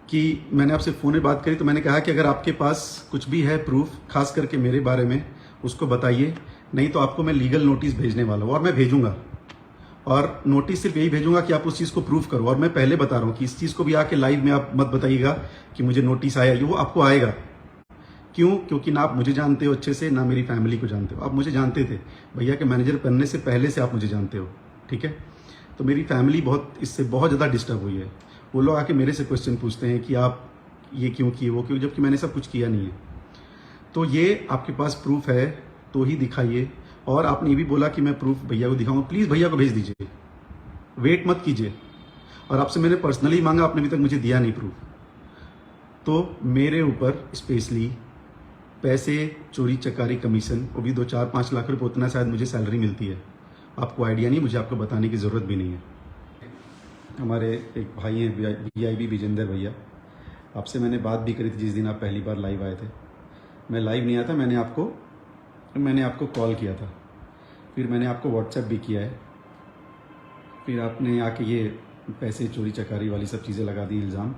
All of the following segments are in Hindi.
कि मैंने आपसे फ़ोन में बात करी तो मैंने कहा कि अगर आपके पास कुछ भी है प्रूफ, खास करके मेरे बारे में, उसको बताइए, नहीं तो आपको मैं लीगल नोटिस भेजने वाला हूँ और मैं भेजूंगा। और नोटिस सिर्फ यही भेजूंगा कि आप उस चीज़ को प्रूफ करो। और मैं पहले बता रहा हूँ कि इस चीज़ को भी आके लाइव में आप मत बताइएगा कि मुझे नोटिस आया, ये वो आपको आएगा। क्यों? क्योंकि ना आप मुझे जानते हो अच्छे से, ना मेरी फैमिली को जानते हो। आप मुझे जानते थे, भैया के मैनेजर बनने से पहले से आप मुझे जानते हो, ठीक है। तो मेरी फैमिली इससे बहुत ज़्यादा डिस्टर्ब हुई है। वो लोग आके मेरे से क्वेश्चन पूछते हैं कि आप ये क्यों किए, वो क्यों, जबकि मैंने सब कुछ किया नहीं है। तो ये आपके पास प्रूफ है तो ही दिखाइए। और आपने ये भी बोला कि मैं प्रूफ भैया को दिखाऊंगा, प्लीज़ भैया को भेज दीजिए, वेट मत कीजिए। और आपसे मैंने पर्सनली मांगा, आपने अभी तक मुझे दिया नहीं प्रूफ। तो मेरे ऊपर स्पेशली पैसे, चोरी चकारी, कमीशन, वो भी 2-4-5 लाख रुपए, उतना शायद मुझे सैलरी मिलती है। आपको आइडिया नहीं, मुझे आपको बताने की ज़रूरत भी नहीं है। हमारे एक भाई हैं VIB विजेंदर भैया, आपसे मैंने बात भी करी थी जिस दिन आप पहली बार लाइव आए थे। मैं लाइव नहीं आया था, मैंने आपको कॉल किया था, फिर मैंने आपको व्हाट्सएप भी किया है। फिर आपने आके ये पैसे, चोरी चकारी वाली सब चीज़ें लगा दी इल्ज़ाम,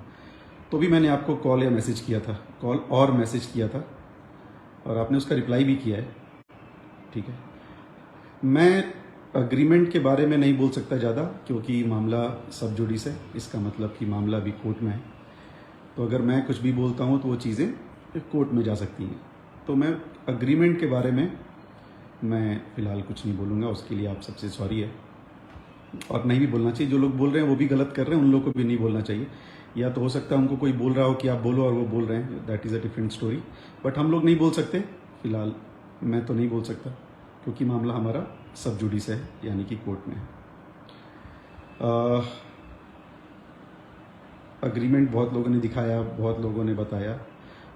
तो भी मैंने आपको कॉल या मैसेज किया था, कॉल और मैसेज किया था, और आपने उसका रिप्लाई भी किया है, ठीक है। मैं अग्रीमेंट के बारे में नहीं बोल सकता ज़्यादा, क्योंकि मामला सब जुडिस है, इसका मतलब कि मामला भी कोर्ट में है। तो अगर मैं कुछ भी बोलता हूँ तो वो चीज़ें कोर्ट में जा सकती हैं। तो मैं अग्रीमेंट के बारे में मैं फ़िलहाल कुछ नहीं बोलूँगा, उसके लिए आप सबसे सॉरी है। और नहीं भी बोलना चाहिए, जो लोग बोल रहे हैं वो भी गलत कर रहे हैं, उन लोगों को भी नहीं बोलना चाहिए। या तो हो सकता है उनको कोई बोल रहा हो कि आप बोलो और वो बोल रहे हैं, that is a different story. But हम लोग नहीं बोल सकते, फ़िलहाल मैं तो नहीं बोल सकता, क्योंकि मामला हमारा सब जुडिस है, यानी कि कोर्ट में है। अग्रीमेंट बहुत लोगों ने दिखाया, बहुत लोगों ने बताया,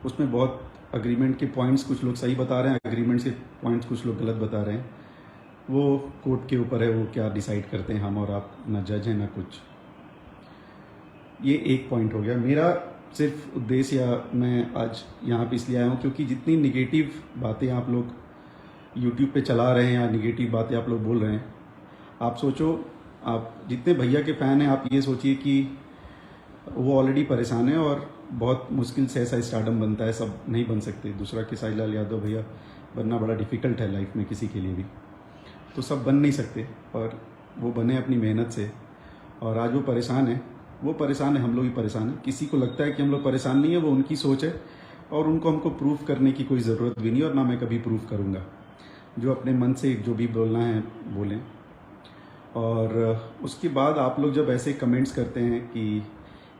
उसमें बहुत अग्रीमेंट के पॉइंट्स कुछ लोग सही बता रहे हैं, अग्रीमेंट के पॉइंट्स कुछ लोग गलत बता रहे हैं। वो कोर्ट के ऊपर है, वो क्या डिसाइड करते हैं, हम और आप ना जज हैं ना कुछ। ये एक पॉइंट हो गया। मेरा सिर्फ उद्देश्य, या मैं आज यहाँ पे इसलिए आया हूँ क्योंकि जितनी निगेटिव बातें आप लोग यूट्यूब पे चला रहे हैं या निगेटिव बातें आप लोग बोल रहे हैं, आप सोचो, आप जितने भैया के फ़ैन हैं, आप ये सोचिए कि वो ऑलरेडी परेशान है और बहुत मुश्किल से ऐसा स्टारडम बनता है, सब नहीं बन सकते। दूसरा खेसारी लाल यादव भैया बनना बड़ा डिफ़िकल्ट है लाइफ में किसी के लिए भी, तो सब बन नहीं सकते, और वो बने अपनी मेहनत से। और आज वो परेशान है, हम लोग भी परेशान हैं। किसी को लगता है कि हम लोग परेशान नहीं है, वो उनकी सोच है, और उनको हमको प्रूफ करने की कोई ज़रूरत भी नहीं, और ना मैं कभी प्रूफ करूँगा। जो अपने मन से जो भी बोलना है बोलें। और उसके बाद आप लोग जब ऐसे कमेंट्स करते हैं कि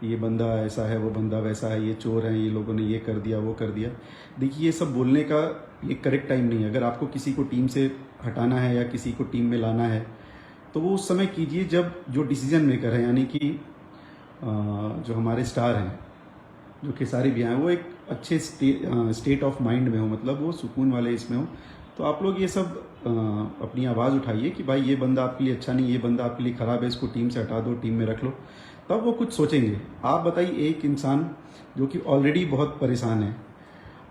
ये बंदा ऐसा है, वो बंदा वैसा है, ये चोर है, ये लोगों ने ये कर दिया, वो कर दिया, देखिए ये सब बोलने का ये करेक्ट टाइम नहीं है। अगर आपको किसी को टीम से हटाना है या किसी को टीम में लाना है, तो वो उस समय कीजिए जब जो डिसीजन मेकर है, यानी कि जो हमारे स्टार हैं, जो खेसारी भैया हैं, वो एक अच्छे स्टेट ऑफ माइंड में हो, मतलब वो सुकून वाले इसमें हो। तो आप लोग ये सब अपनी आवाज़ उठाइए कि भाई ये बंदा आपके लिए अच्छा नहीं, ये बंदा आपके लिए ख़राब है, इसको टीम से हटा दो, टीम में रख लो, तब वो कुछ सोचेंगे। आप बताइए, एक इंसान जो कि ऑलरेडी बहुत परेशान है,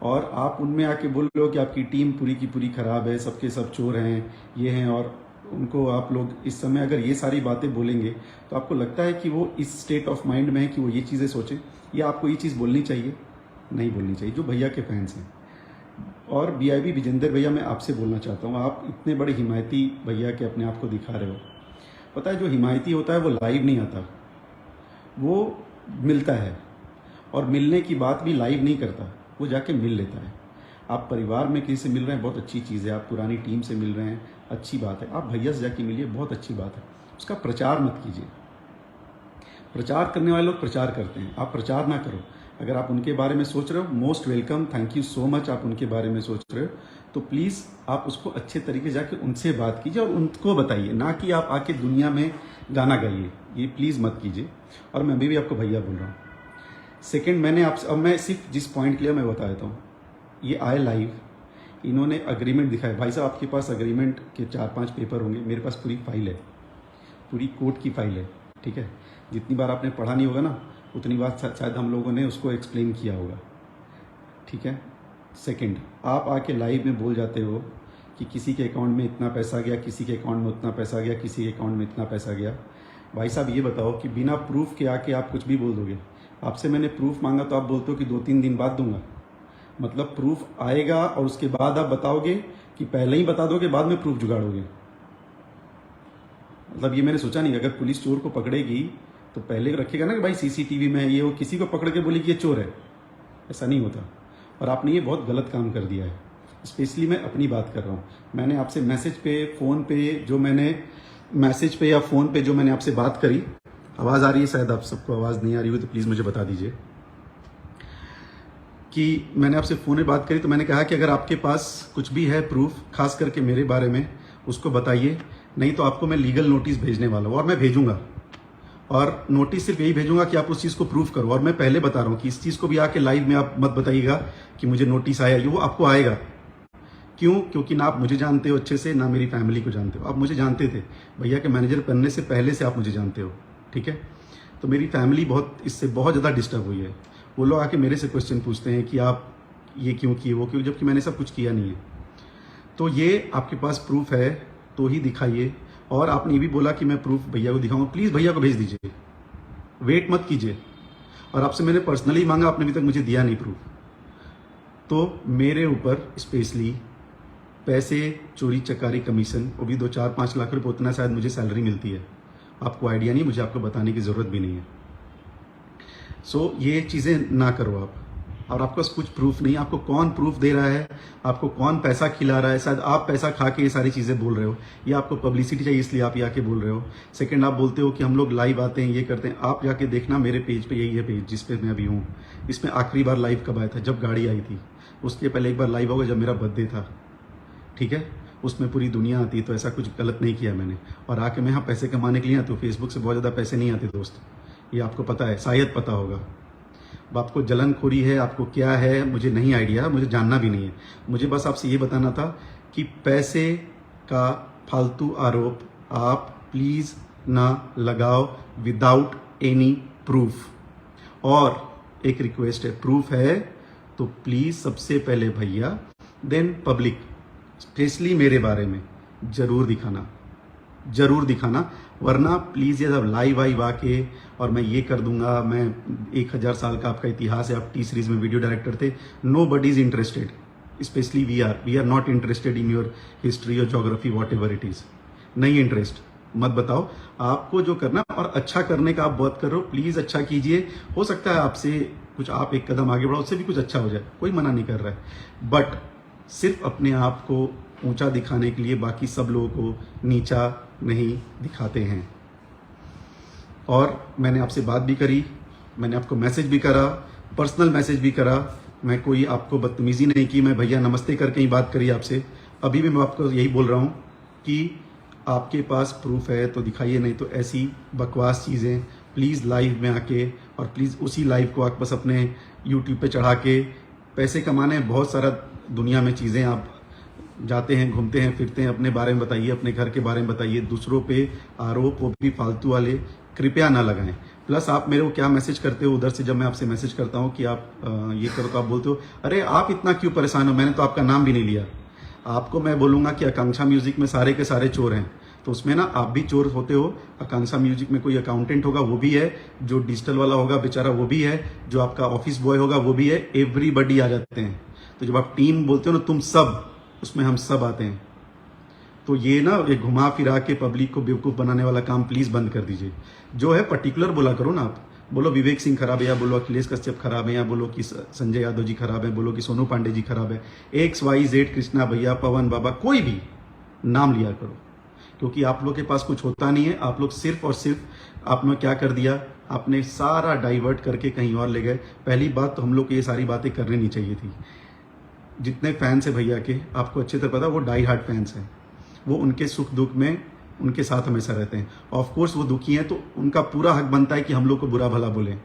और आप उनमें आके बोल रहे हो कि आपकी टीम पूरी की पूरी ख़राब है, सबके सब चोर हैं, ये हैं, और उनको आप लोग इस समय अगर ये सारी बातें बोलेंगे तो आपको लगता है कि वो इस स्टेट ऑफ माइंड में है कि वो ये चीज़ें सोचें, या आपको ये चीज़ बोलनी चाहिए? नहीं बोलनी चाहिए, जो भैया के फैंस हैं। और VIB विजेंदर भैया, मैं आपसे बोलना चाहता हूँ, आप इतने बड़े हिमायती भैया के अपने आप को दिखा रहे हो। पता है, जो हिमायती होता है वो लाइव नहीं आता, वो मिलता है, और मिलने की बात भी लाइव नहीं करता, वो जाके मिल लेता है। आप परिवार में किसी से मिल रहे हैं, बहुत अच्छी चीज़ है, आप पुरानी टीम से मिल रहे हैं, अच्छी बात है। आप भैया से जाके मिलिए, बहुत अच्छी बात है। उसका प्रचार मत कीजिए, प्रचार करने वाले लोग प्रचार करते हैं, आप प्रचार ना करो। अगर आप उनके बारे में सोच रहे हो, most welcome, thank you so much, आप उनके बारे में सोच रहे हो, तो प्लीज़ आप उसको अच्छे तरीके से जाके उनसे बात कीजिए और उनको बताइए, ना कि आप आके दुनिया में गाना गाइए, ये प्लीज़ मत कीजिए। और मैं भी आपको भैया बोल रहा हूँ। सेकेंड, मैंने आपसे, अब मैं सिर्फ जिस पॉइंट के लिए मैं बता देता हूँ, ये आए लाइव, इन्होंने अग्रीमेंट दिखाया। भाई साहब, आपके पास अग्रीमेंट के 4-5 पेपर होंगे, मेरे पास पूरी फाइल है, पूरी कोर्ट की फाइल है, ठीक है। जितनी बार आपने पढ़ा नहीं होगा ना, उतनी बार शायद हम लोगों ने उसको एक्सप्लेन किया होगा, ठीक है। सेकंड, आप आके लाइव में बोल जाते हो कि किसी के अकाउंट में इतना पैसा गया, किसी के अकाउंट में उतना पैसा गया, किसी के अकाउंट में इतना पैसा गया। भाई साहब, ये बताओ कि बिना प्रूफ के आके आप कुछ भी बोल दोगे? आपसे मैंने प्रूफ मांगा तो आप बोलते हो कि 2-3 दिन बाद दूंगा। मतलब प्रूफ आएगा और उसके बाद आप बताओगे कि पहले ही बता दोगे बाद में प्रूफ जुगाड़ोगे। मतलब ये मैंने सोचा नहीं, अगर पुलिस चोर को पकड़ेगी तो पहले रखेगा ना कि भाई सीसीटीवी में है ये, वो किसी को पकड़ के बोले कि ये चोर है। ऐसा नहीं होता। और आपने ये बहुत गलत काम कर दिया है। स्पेशली मैं अपनी बात कर रहा हूँ। मैंने आपसे मैसेज पे, फ़ोन पे जो मैंने मैसेज पे या फ़ोन पे जो मैंने आपसे बात करी, आवाज़ आ रही है? शायद आप सबको आवाज़ नहीं आ रही हो तो प्लीज़ मुझे बता दीजिए कि मैंने आपसे फ़ोन में बात करी। तो मैंने कहा कि अगर आपके पास कुछ भी है प्रूफ, खास करके मेरे बारे में, उसको बताइए, नहीं तो आपको मैं लीगल नोटिस भेजने वाला हूँ। और मैं भेजूंगा, और नोटिस सिर्फ यही भेजूंगा कि आप उस चीज़ को प्रूफ करो। और मैं पहले बता रहा हूँ कि इस चीज़ को भी आके लाइव में आप मत बताइएगा कि मुझे नोटिस आया, ये वो आपको आएगा। क्यों? क्योंकि ना आप मुझे जानते हो अच्छे से, ना मेरी फैमिली को जानते हो। आप मुझे जानते थे, भैया के मैनेजर बनने से पहले से आप मुझे जानते हो, ठीक है? तो मेरी फैमिली इससे बहुत ज़्यादा डिस्टर्ब हुई है। वो लोग आके मेरे से क्वेश्चन पूछते हैं कि आप ये क्यों किए, वो क्यों, जबकि मैंने सब कुछ किया नहीं है। तो ये आपके पास प्रूफ है तो ही दिखाइए। और आपने ये भी बोला कि मैं प्रूफ भैया को दिखाऊंगा, प्लीज़ भैया को भेज दीजिए, वेट मत कीजिए। और आपसे मैंने पर्सनली मांगा, आपने अभी तक मुझे दिया नहीं प्रूफ। तो मेरे ऊपर स्पेशली पैसे, चोरी चकारी, कमीशन, वो भी 2-4-5 लाख रुपये, उतना शायद मुझे सैलरी मिलती है। आपको आइडिया नहीं, मुझे आपको बताने की ज़रूरत भी नहीं है। सो ये चीज़ें ना करो आप। और आपके पास कुछ प्रूफ नहीं, आपको कौन प्रूफ दे रहा है, आपको कौन पैसा खिला रहा है, शायद आप पैसा खा के ये सारी चीज़ें बोल रहे हो, या आपको पब्लिसिटी चाहिए इसलिए आप ये आके बोल रहे हो। सेकंड, आप बोलते हो कि हम लोग लाइव आते हैं, ये करते हैं। आप जाके देखना मेरे पेज पे, यही है पेज जिस पे मैं अभी हूँ। इसमें आखिरी बार लाइव कब आया था? जब गाड़ी आई थी। उसके पहले एक बार लाइव होगा जब मेरा बर्थडे था, ठीक है? उसमें पूरी दुनिया आती है, तो ऐसा कुछ गलत नहीं किया मैंने। और आके मैं यहाँ पैसे कमाने के लिए आते हो। फेसबुक से बहुत ज़्यादा पैसे नहीं आते दोस्त, ये आपको पता है, शायद पता होगा। अब आपको जलनखोरी है, आपको क्या है मुझे नहीं आइडिया, मुझे जानना भी नहीं है। मुझे बस आपसे ये बताना था कि पैसे का फालतू आरोप आप प्लीज़ ना लगाओ विदाउट एनी प्रूफ। और एक रिक्वेस्ट है, प्रूफ है तो प्लीज़ सबसे पहले भैया, देन पब्लिक, स्पेशली मेरे बारे में ज़रूर दिखाना। वरना प्लीज़ ये सब लाइव आइव आके और मैं ये कर दूंगा, मैं 1000 साल का आपका इतिहास है, आप टी सीरीज में वीडियो डायरेक्टर थे, nobody is interested, specially we are not interested in your history और geography, whatever it is. नहीं इंटरेस्ट, मत बताओ। आपको जो करना, और अच्छा करने का आप बहुत कर रहे हो, प्लीज़ अच्छा कीजिए। हो सकता है आपसे कुछ, आप एक कदम आगे बढ़ो, उससे भी कुछ अच्छा हो जाए, कोई मना नहीं कर रहा है। बट सिर्फ अपने आप को ऊंचा दिखाने के लिए बाकी सब लोगों को नीचा नहीं दिखाते हैं। और मैंने आपसे बात भी करी, मैंने आपको मैसेज भी करा, पर्सनल मैसेज भी करा, मैं कोई आपको बदतमीजी नहीं की, मैं भैया नमस्ते करके ही बात करी आपसे। अभी भी मैं आपको यही बोल रहा हूँ कि आपके पास प्रूफ है तो दिखाइए, नहीं तो ऐसी बकवास चीज़ें प्लीज़ लाइव में आके, और प्लीज़ उसी लाइव को आप बस अपने यूट्यूब पे चढ़ा के पैसे कमाने, बहुत सारा दुनिया में चीज़ें, आप जाते हैं, घूमते हैं, फिरते हैं, अपने बारे में बताइए, अपने घर के बारे में बताइए। दूसरों पे आरोप, वो भी फालतू वाले, कृपया ना लगाएं। प्लस आप मेरे को क्या मैसेज करते हो उधर से, जब मैं आपसे मैसेज करता हूँ कि आप ये करो, तो आप बोलते हो अरे आप इतना क्यों परेशान हो, मैंने तो आपका नाम भी नहीं लिया। आपको मैं बोलूँगा कि आकांक्षा म्यूजिक में सारे के सारे चोर हैं, तो उसमें ना आप भी चोर होते हो। आकांक्षा म्यूजिक में कोई अकाउंटेंट होगा वो भी है, जो डिजिटल वाला होगा बेचारा वो भी है, जो आपका ऑफिस बॉय होगा वो भी है, एवरीबडी आ जाते हैं। तो जब आप टीम बोलते हो ना, तुम सब, उसमें हम सब आते हैं। तो ये ना, ये घुमा फिरा के पब्लिक को बेवकूफ़ बनाने वाला काम प्लीज़ बंद कर दीजिए। जो है पर्टिकुलर बोला करो ना, आप बोलो विवेक सिंह खराब है, या बोलो अखिलेश कश्यप खराब है, या बोलो कि संजय यादव जी खराब है, बोलो कि सोनू पांडे जी खराब है, XYZ, कृष्णा भैया, पवन बाबा, कोई भी नाम लिया करो। क्योंकि आप लोग के पास कुछ होता नहीं है, आप लोग सिर्फ और सिर्फ, आपने क्या कर दिया, आपने सारा डाइवर्ट करके कहीं और ले गए। पहली बात तो हम लोग को ये सारी बातें करनी नहीं चाहिए थी। जितने फैंस हैं भैया के, आपको अच्छे तरह पता, वो डाई हार्ड फैंस हैं, वो उनके सुख दुख में उनके साथ हमेशा रहते हैं। ऑफ कोर्स वो दुखी हैं, तो उनका पूरा हक बनता है कि हम लोग को बुरा भला बोलें,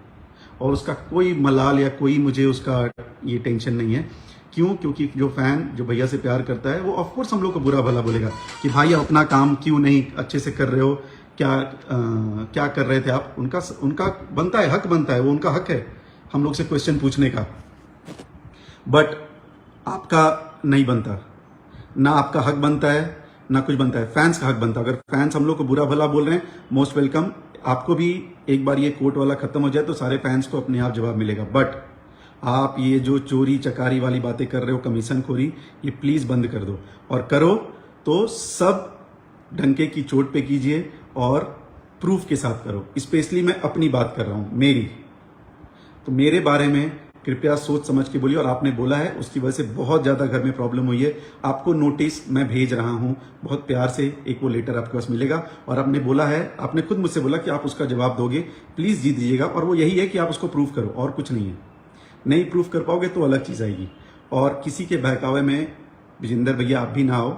और उसका कोई मलाल या कोई मुझे उसका ये टेंशन नहीं है। क्यों? क्योंकि जो फैन जो भैया से प्यार करता है, वो ऑफ कोर्स हम लोग को बुरा भला बोलेगा कि भाई अपना काम क्यों नहीं अच्छे से कर रहे हो, क्या कर रहे थे आप। उनका बनता है, हक बनता है, वो उनका हक है हम लोग से क्वेश्चन पूछने का। बट आपका नहीं बनता, ना आपका हक बनता है, ना कुछ बनता है। फैंस का हक बनता है। अगर फैंस हम लोग को बुरा भला बोल रहे हैं, मोस्ट वेलकम, आपको भी एक बार ये कोर्ट वाला खत्म हो जाए तो सारे फैंस को अपने आप जवाब मिलेगा। बट आप ये जो चोरी चकारी वाली बातें कर रहे हो, कमीशन खोरी, ये प्लीज बंद कर दो, और करो तो सब डंके की चोट पे कीजिए और प्रूफ के साथ करो। स्पेशली मैं अपनी बात कर रहा हूं, मेरी, तो मेरे बारे में कृपया सोच समझ के बोलिए। और आपने बोला है उसकी वजह से बहुत ज्यादा घर में प्रॉब्लम हुई है, आपको नोटिस मैं भेज रहा हूं बहुत प्यार से, एक वो लेटर आपके पास मिलेगा। और आपने बोला है, आपने खुद मुझसे बोला कि आप उसका जवाब दोगे, प्लीज जी दीजिएगा। और वो यही है कि आप उसको प्रूफ करो, और कुछ नहीं है। नहीं प्रूफ कर पाओगे तो अलग चीज आएगी। और किसी के बहकावे में विजेंद्र भैया आप भी ना आओ,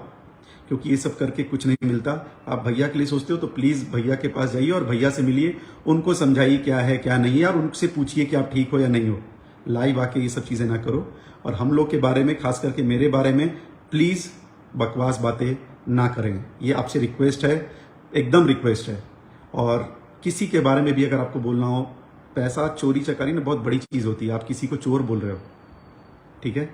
क्योंकि ये सब करके कुछ नहीं मिलता। आप भैया के लिए सोचते हो तो प्लीज भैया के पास जाइए और भैया से मिलिए, उनको समझाइए क्या है क्या नहीं है, और उनसे पूछिए कि आप ठीक हो या नहीं हो। लाइव आके ये सब चीजें ना करो। और हम लोग के बारे में, खास करके मेरे बारे में, प्लीज बकवास बातें ना करें। ये आपसे रिक्वेस्ट है, एकदम रिक्वेस्ट है। और किसी के बारे में भी अगर आपको बोलना हो, पैसा चोरी चकारी ना बहुत बड़ी चीज होती है, आप किसी को चोर बोल रहे हो, ठीक है।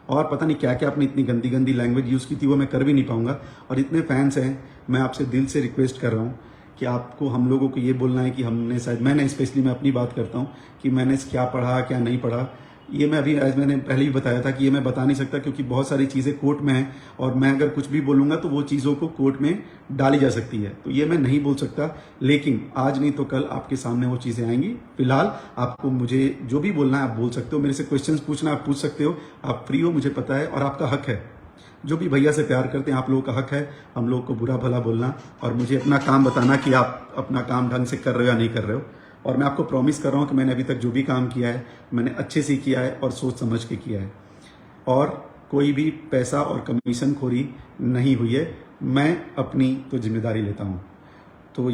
और पता नहीं क्या क्या आपने इतनी गंदी गंदी लैंग्वेज यूज की थी, वो मैं कर भी नहीं पाऊंगा। और इतने फैंस हैं, मैं आपसे दिल से रिक्वेस्ट कर रहा हूँ कि आपको, हम लोगों को ये बोलना है कि हमने शायद, मैंने स्पेशली, मैं अपनी बात करता हूँ कि मैंने क्या पढ़ा क्या नहीं पढ़ा, ये मैं अभी, एज मैंने पहले भी बताया था कि ये मैं बता नहीं सकता, क्योंकि बहुत सारी चीज़ें कोर्ट में हैं, और मैं अगर कुछ भी बोलूँगा तो वो चीज़ों को कोर्ट में डाली जा सकती है, तो ये मैं नहीं बोल सकता। लेकिन आज नहीं तो कल आपके सामने वो चीज़ें आएंगी। फिलहाल आपको मुझे जो भी बोलना है आप बोल सकते हो, मेरे से क्वेश्चंस पूछना आप पूछ सकते हो, आप फ्री हो, मुझे पता है, और आपका हक है। जो भी भैया से प्यार करते हैं, आप लोगों का हक है हम लोगों को बुरा भला बोलना, और मुझे अपना काम बताना कि आप अपना काम ढंग से कर रहे हो या नहीं कर रहे हो। और मैं आपको प्रॉमिस कर रहा हूँ कि मैंने अभी तक जो भी काम किया है, मैंने अच्छे से किया है और सोच समझ के किया है, और कोई भी पैसा और कमीशन खोरी नहीं हुई है। मैं अपनी तो जिम्मेदारी लेता हूँ।